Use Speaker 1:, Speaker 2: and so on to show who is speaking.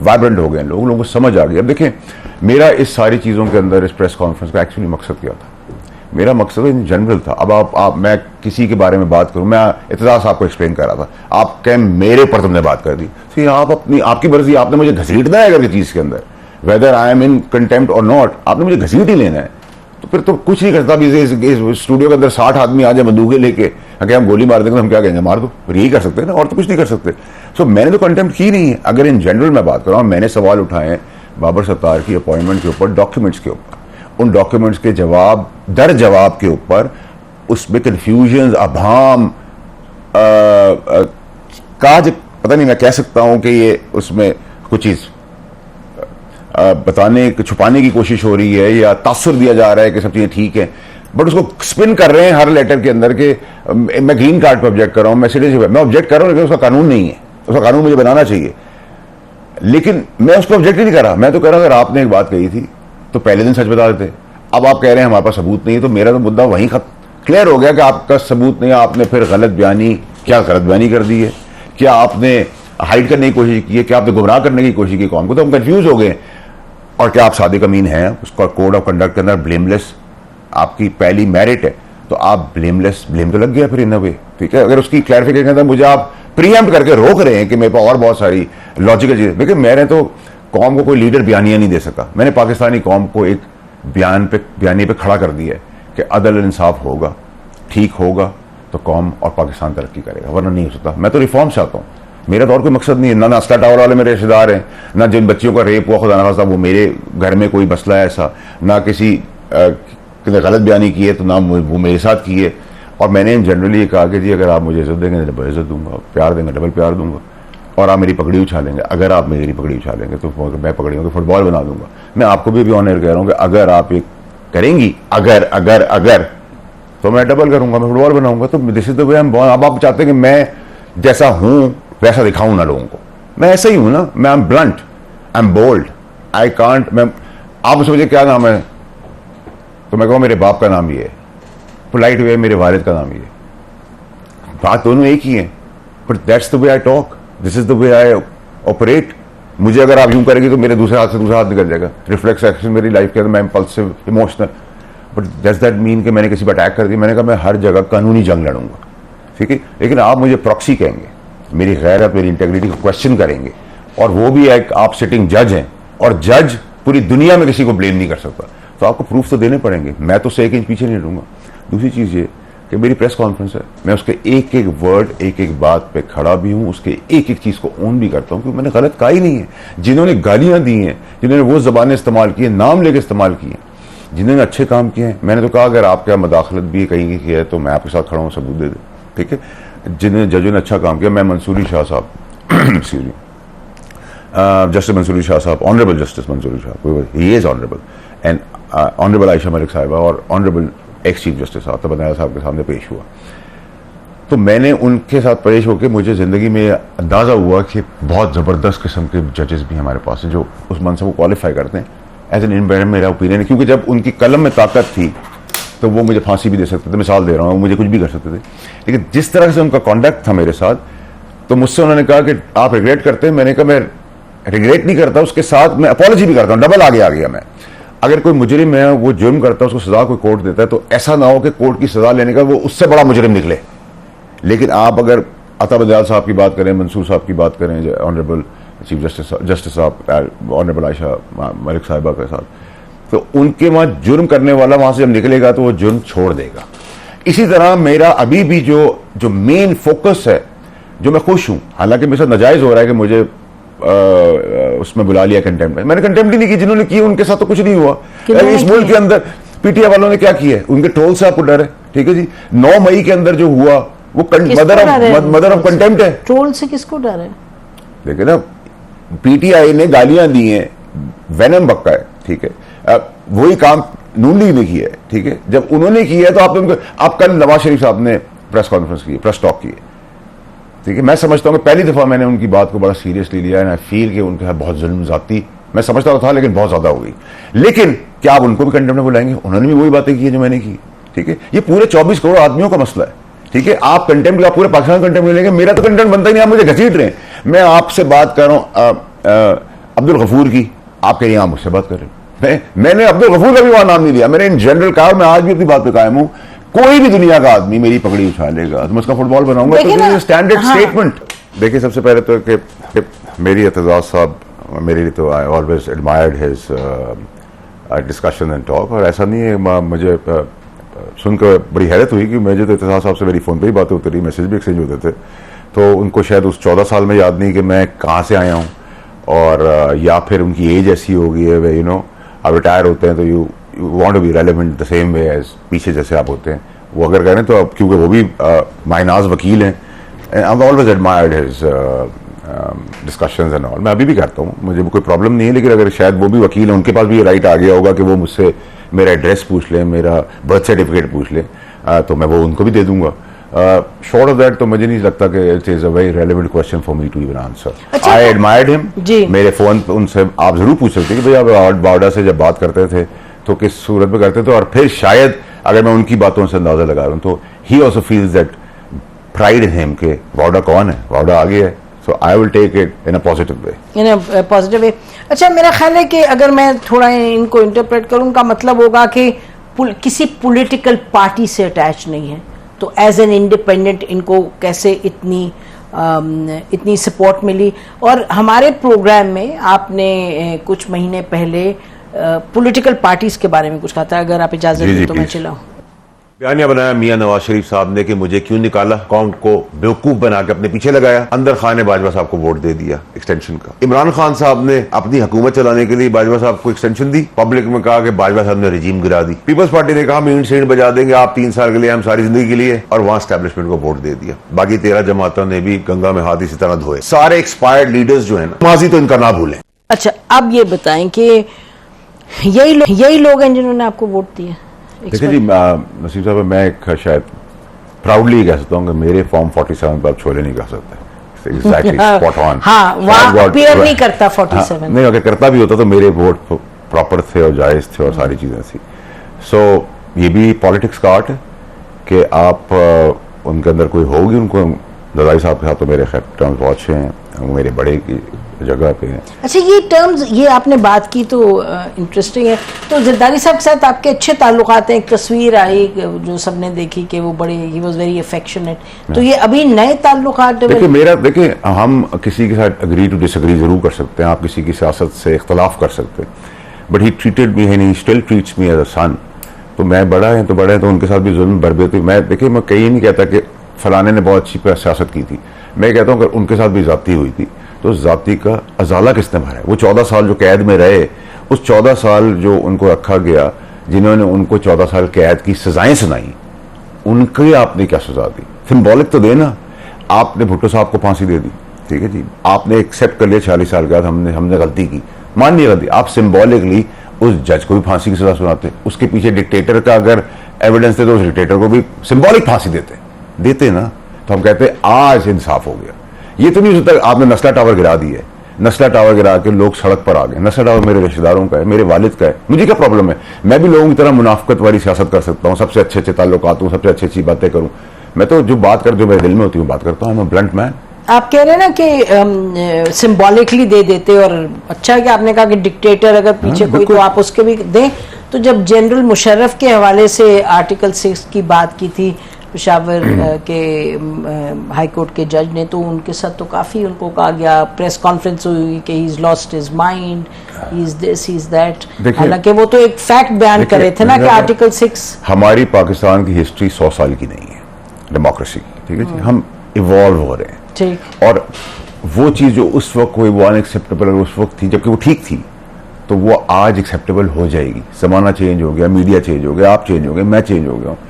Speaker 1: Vibrant हो गए लोगों को समझ आ गई। अब देखें, मेरा इस सारी चीज़ों के अंदर इस प्रेस कॉन्फ्रेंस का एक्चुअली मकसद क्या था? मेरा मकसद इन जनरल था। अब आप मैं किसी के बारे में बात करूं, मैं इत्तेज़ाज़ आपको एक्सप्लेन कर रहा था, आप कहें मेरे पर तुमने बात कर दी, तो आप आपकी मर्जी, आपने मुझे घसीटना है अगर चीज़ के अंदर, whether I am in contempt और नॉट, आपने मुझे घसीट ही लेना है। तो फिर तो कुछ नहीं करता। अभी स्टूडियो के अंदर 60 आदमी आ जाए बंदूकें लेके, अगर हम गोली मार देंगे तो हम क्या कहेंगे? मार दो। फिर यही कर सकते हैं ना, और तो कुछ नहीं कर सकते। सो मैंने तो कंटेम्प्ट की नहीं है। अगर इन जनरल मैं बात कर रहा हूँ, मैंने सवाल उठाए हैं बाबर सत्तार की अपॉइंटमेंट के ऊपर, डॉक्यूमेंट्स के ऊपर, उन डॉक्यूमेंट्स के जवाब दर जवाब के ऊपर, उसमें कन्फ्यूजन, अभाम काज, पता नहीं मैं कह सकता हूं कि ये उसमें कुछ चीज बताने छुपाने की कोशिश हो रही है या तासुर दिया जा रहा है कि सब चीजें ठीक है, बट उसको स्पिन कर रहे हैं हर लेटर के अंदर के मैं ग्रीन कार्ड पर ऑब्जेक्ट कर रहा हूं, मैं सिटीजनशिप मैं ऑब्जेक्ट कर रहा हूं, लेकिन उसका कानून नहीं है, उसका कानून मुझे बनाना चाहिए। लेकिन मैं उसको ऑब्जेक्ट ही नहीं कर रहा। मैं तो कह रहा, अगर आपने एक बात कही थी तो पहले दिन सच बता देते। अब आप कह रहे हैं हमारे पास सबूत नहीं है, तो मेरा तो मुद्दा वहीं क्लियर हो गया कि आपका सबूत नहीं है। आपने फिर गलत बयानी, क्या गलत बयानी कर दी है? क्या आपने हाइड करने की कोशिश की है? क्या आपने गुमराह करने की कोशिश की कौम को? तो हम कंफ्यूज हो गए। और क्या आप सादिक अमीन हैं? उसका कोड ऑफ कंडक्ट के अंदर ब्लेमलेस आपकी पहली मेरिट है, तो आप ब्लेमलेस, ब्लेम तो लग गया फिर इन वे, ठीक है। अगर उसकी क्लैरिफिकेशन के मुझे आप प्रीएम्प्ट करके रोक रहे हैं कि मेरे पास और बहुत सारी लॉजिकल चीजें, देखिए मैंने तो कौम को कोई लीडर बयानिया नहीं दे सका। मैंने पाकिस्तानी कौम को एक बयानी पे खड़ा कर दिया है कि अदल इंसाफ होगा, ठीक होगा तो कौम और पाकिस्तान तरक्की करेगा, वरना नहीं हो सकता। मैं तो रिफॉर्म चाहता हूँ, मेरा तो और कोई मकसद नहीं है। ना नास्ता टावर वाले मेरे रिश्तेदार हैं, ना जिन बच्चियों का रेप हुआ खुदा ना खास्ता वो मेरे घर में कोई मसला है ऐसा, ना किसी गलत बयानी की है तो ना वो मेरे साथ की है। और मैंने जनरली कहा कि जी अगर आप मुझे इज्जत देंगे डबल इज्जत दूंगा, प्यार देंगे डबल प्यार दूंगा, और आप मेरी पगड़ी उछालेंगे, अगर आप मेरी पगड़ी उछालेंगे तो मैं पगड़ियों को फुटबॉल बना दूंगा। मैं आपको भी ऑनर कह रहा हूँ कि अगर आप ये करेंगी, अगर तो मैं डबल करूंगा, मैं फुटबॉल बनाऊंगा। तो this is the way I am born. अब आप चाहते हैं कि मैं जैसा हूं वैसा दिखाऊं ना लोगों को, मैं ऐसा ही हूं ना। मैं I am blunt, I am bold, I can't. मैं आप समझे क्या नाम है, तो मैं कहूँ मेरे बाप का नाम ये है, पोलाइट वे मेरे वालिद का नाम ये है, बात दोनों एक ही है, but that's the way I talk, this is the way I operate. मुझे अगर आप यूं करेंगे तो मेरे दूसरे हाथ से दूसरा हाथ निकल जाएगा। रिफ्लेक्स एक्शन मेरी लाइफ के अंदर, मैं impulsive, emotional, but does that mean कि मैंने किसी पर अटैक कर दिया? मैंने कहा मैं हर जगह कानूनी जंग लड़ूंगा, ठीक है। लेकिन आप मुझे प्रॉक्सी कहेंगे, मेरी गैरत, मेरी इंटेग्रिटी को क्वेश्चन करेंगे, और वो भी एक आप सिटिंग जज हैं, और जज पूरी दुनिया में किसी को ब्लेम नहीं कर सकता, तो आपको प्रूफ तो देने पड़ेंगे। मैं तो से एक इंच पीछे नहीं हटूंगा। दूसरी चीज ये कि मेरी प्रेस कॉन्फ्रेंस है, मैं उसके एक एक वर्ड, एक एक बात पे खड़ा भी हूं, उसके एक एक चीज को ओन भी करता हूं, क्योंकि मैंने गलत कहा ही नहीं है। जिन्होंने गालियां दी हैं, जिन्होंने वो जबानें इस्तेमाल की है, नाम लेके इस्तेमाल किए हैं, जिन्होंने अच्छे काम किए हैं, मैंने तो कहा अगर आपका मदाखलत भी कहीं की है तो मैं आपके साथ खड़ा हूं, सबूत दे दे, ठीक है। जिन्होंने जजों ने अच्छा काम किया, मैं Mansoori Shah sahab excuse me, justice Mansoori Shah sahab, honourable justice Mansoori Shah, he is honourable, and honourable Ayesha Malik sahiba और ऑनरेबल एक्स चीफ जस्टिस साहब तबन्ना साहब के सामने पेश हुआ। तो मैंने उनके साथ पेश होकर मुझे ज़िंदगी में अंदाज़ा हुआ कि बहुत ज़बरदस्त किस्म के जजेस भी हमारे पास हैं जो उस मनसब को क्वालिफाई करते हैं। एज एन इंडिपेंडेंट मेरा ओपिनियन है, क्योंकि जब उनकी कलम में ताकत थी तो वो मुझे फांसी भी दे सकते थे, मिसाल दे रहा हूँ, मुझे कुछ भी कर सकते थे। लेकिन जिस तरह से उनका कॉन्डक्ट था मेरे साथ, तो मुझसे उन्होंने कहा कि आप रिग्रेट करते हैं। मैंने कहा मैं रिग्रेट नहीं करता, उसके साथ मैं अपॉलॉजी भी करता हूँ, डबल आगे आ गया मैं। अगर कोई मुजरिम है, वो जुर्म करता है, उसको सजा कोई कोर्ट देता है, तो ऐसा ना हो कि कोर्ट की सजा लेने का वो उससे बड़ा मुजरिम निकले। लेकिन आप अगर अता बंदयाल साहब की बात करें, मंसूर साहब की बात करें, ऑनरेबल चीफ जस्टिस साहब, ऑनरेबल आयशा मलिक साहिबा के साथ, तो उनके वहां जुर्म करने वाला वहां से जब निकलेगा तो वो जुर्म छोड़ देगा। इसी तरह मेरा अभी भी जो मेन फोकस है, जो मैं खुश हूं, हालांकि मेरे साथ नाजायज हो रहा है कि मुझे उसमें बुला लिया कंटेम्प्ट में, मैंने कंटेम्प्ट ही नहीं की। जिन्होंने की उनके साथ तो कुछ नहीं हुआ। इस मुल्क के अंदर पीटीआई वालों ने क्या किया है, उनके टोल से आपको डर है, ठीक है जी। 9 मई के अंदर जो हुआ वो मदर ऑफ कंटेम्प्ट है।
Speaker 2: ट्रोल से किसको डर है?
Speaker 1: देखिए ना, पीटीआई ने गालियां दी हैं, वेनम बक्का है, ठीक है। वही काम नून लीग ने किया है, ठीक है। जब उन्होंने किया तो आप कल नवाज शरीफ साहब ने प्रेस कॉन्फ्रेंस की, प्रेस टॉक की, ठीक है। मैं समझता हूं कि पहली दफा मैंने उनकी बात को बड़ा सीरियसली लिया, एंड आई फील कि उनके साथ बहुत जुल्म जाती, मैं समझता था, लेकिन बहुत ज्यादा हो गई। लेकिन क्या आप उनको भी कंटेम्प्ट में बुलाएंगे? उन्होंने भी वही बातें की है जो मैंने की, ठीक है। ये पूरे 24 करोड़ आदमियों का मसला है, ठीक है। आप कंटेम्प्ट, आप पूरे पाकिस्तान कंटेम्प्ट लेंगे, मेरा तो कंटेम्प्ट बनता ही नहीं, आप मुझे घसीट रहे हैं। मैं आपसे बात कर रहा हूं अब्दुल गफूर की, आप कह रही हैं आप मुझसे बात कर रहे हैं। मैंने अब्दुल गफूर का भी वहां नाम नहीं लिया, मैंने इन जनरल कहा, मैं आज भी अपनी बात पे कायम हूं, कोई भी दुनिया का आदमी मेरी पगड़ी उछालेगा तो मैं उसका फुटबॉल बनाऊंगा, तो स्टैंडर्ड स्टेटमेंट। देखिए सबसे पहले तो कि मेरी एतजाज साहब, मेरे लिए तो I always admired his discussion and talk, और ऐसा नहीं है, मुझे सुनकर बड़ी हैरत हुई कि मुझे तो एतजाज साहब से मेरी फ़ोन पे ही बातें होती रही, मैसेज भी एक्सचेंज होते थे, तो उनको शायद उस 14 साल में याद नहीं कि मैं कहाँ से आया हूँ, और या फिर उनकी एज ऐसी हो गई है, यू नो आप रिटायर होते हैं तो you want to be relevant the same way as पीछे जैसे आप होते हैं, वो अगर करें तो अब, क्योंकि वो भी मायनाज वकील हैं, I always admired his discussions and all. मैं अभी भी करता हूँ, मुझे कोई प्रॉब्लम नहीं है, लेकिन अगर शायद वो भी वकील हैं, उनके पास भी ये राइट आ गया होगा कि वो मुझसे मेरा एड्रेस पूछ लें, मेरा बर्थ सर्टिफिकेट पूछ लें, तो मैं वो उनको भी दे दूंगा। शॉर्ट ऑफ दैट तो मुझे नहीं लगता कि it is a very relevant question for me to even answer. I admired him, मेरे फोन पे उनसे आप जरूर पूछ सकते हैं कि भाई आप बावड़ा से जब बात करते थे तो किस सूरत में करते थे, और फिर शायद अगर मैं उनकी बातों से अंदाजा लगा रहा हूँ तो he also feels that pride in him के बावड़ा कौन है, बावड़ा आगे है, so I will take it in a positive way,
Speaker 2: in a positive way. अच्छा, मेरा ख्याल है कि अगर मैं थोड़ा इनको इंटरप्रेट करूं, उनका मतलब होगा कि किसी पॉलिटिकल पार्टी से अटैच नहीं है, तो एज एन इंडिपेंडेंट इनको कैसे इतनी सपोर्ट मिली। और हमारे प्रोग्राम में आपने कुछ महीने पहले पॉलिटिकल पार्टीज के बारे में कुछ कहा था, अगर आप इजाजत दें तो मैं चलाऊं।
Speaker 3: बयानिया बनाया मियां नवाज शरीफ साहब ने कि मुझे क्यों निकाला, कौम को बेवकूफ बना के अपने पीछे लगाया, अंदर खान ने बाजवा साहब को वोट दे दिया एक्सटेंशन का। इमरान खान साहब ने अपनी हुकूमत चलाने के लिए बाजवा साहब को एक्सटेंशन दी, पब्लिक में कहा कि बाजवा साहब ने रिजीम गिरा दी। पीपल्स पार्टी ने कहा मीट सेंट बजा देंगे आप 3 साल के लिए, हम सारी जिंदगी के लिए, और वहां स्टैब्लिशमेंट को वोट दे दिया। बाकी 13 जमातों ने भी गंगा में हाथ इसी तरह धोए। सारे एक्सपायर्ड लीडर्स जो है ना, माजी तो इनका ना भूलें।
Speaker 2: अच्छा, अब ये बताएं कि यही लोग हैं जिन्होंने आपको वोट दिया?
Speaker 1: देखिए जी नसीब साहब, मैं एक शायद प्राउडली कह सकता हूँ कि मेरे फॉर्म 47 पर आप छोले नहीं कह सकते। Exactly, spot on.
Speaker 2: हाँ, वहाँ अपीयर नहीं करता 47।
Speaker 1: नहीं, अगर करता भी होता तो मेरे वोट प्रॉपर थे और जायज थे और सारी चीजें थी। सो ये भी पॉलिटिक्स का आर्ट है कि आप उनके अंदर कोई होगी, उनको ददाई साहब के साथ तो मेरे खैर टर्म्स बहुत अच्छे हैं, वो मेरे बड़े की जगह पे है।
Speaker 2: अच्छा, ये टर्म्स, ये आपने बात की तो इंटरेस्टिंग है। तो जरदारी साहब के साथ आपके अच्छे ताल्लुकात हैं, एक तस्वीर आई जो सबने देखी कि वो बड़े, ही वाज वेरी अफेक्शनेट, तो ये अभी नए ताल्लुकात?
Speaker 1: देखिए हम किसी के साथ अग्री टू डिसएग्री जरूर कर सकते हैं, आप किसी की सियासत से इख्तलाफ कर सकते हैं, but he treated me and he still treats me as a son. तो मैं बड़ा है तो उनके साथ भी जुल्म बर्बादी, मैं देखिए मैं कहीं नहीं कहता कि फलाने ने बहुत अच्छी सियासत की थी, मैं कहता हूँ अगर उनके साथ भी जाती हुई थी तो जाति का अजाला किसने भरा है? वो 14 साल जो कैद में रहे, उस 14 साल जो उनको रखा गया, जिन्होंने उनको 14 साल कैद की सजाएं सुनाई, उनके आपने क्या सजा दी? सिंबॉलिक तो देना। आपने भुट्टो साहब को फांसी दे दी, ठीक है जी, आपने एक्सेप्ट कर लिया 40 साल के बाद हमने गलती की, मान लिया गलती, आप सिंबॉलिकली उस जज को भी फांसी की सजा सुनाते, उसके पीछे डिक्टेटर का अगर एविडेंस थे तो उस डिक्टेटर को भी सिंबॉलिक फांसी देते ना, तो हम कहते आज इंसाफ हो गया। ये तो नहीं हो सकता आपने नस्ला टावर गिरा दी है, नस्ला टावर गिरा के लोग सड़क पर आ गए, नस्ला टावर मेरे रिश्तेदारों का है, मेरे वालिद का है, मुझे क्या प्रॉब्लम है? मैं भी लोगों की तरह मुनाफकत वाली सियासत कर सकता हूँ, सबसे अच्छे ताल्लुकात हूँ, सबसे अच्छी बातें करूँ, मैं तो जो बात कर, जो मेरे दिल में होती हूँ बात करता हूँ, मैं ब्लंट मैन।
Speaker 2: आप कह रहे हैं ना कि सिंबॉलिकली दे देते, और अच्छा है कि आपने कहा कि डिक्टेटर अगर पीछे कोई तो आप उसके भी दें। तो जब जनरल मुशर्रफ के हवाले से आर्टिकल 6 की बात की थी पेशावर के हाई कोर्ट के जज ने, तो उनके साथ तो काफ़ी उनको कहा गया, प्रेस कॉन्फ्रेंस हुई कि he is lost his mind, he is this, he is that, हालांकि वो तो एक फैक्ट बयान कर रहे थे ना कि आर्टिकल 6।
Speaker 1: हमारी पाकिस्तान की हिस्ट्री 100 साल की नहीं है डेमोक्रेसी की, ठीक है जी, हम इवॉल्व हो रहे हैं, ठीक, और वो चीज़ जो उस वक्त कोई वो अनएक्सेप्टेबल उस वक्त थी, जबकि वो ठीक थी, तो वो आज एक्सेप्टेबल हो जाएगी। जमाना चेंज हो गया, मीडिया चेंज हो गया, आप चेंज हो गए, मैं चेंज हो गया हूँ।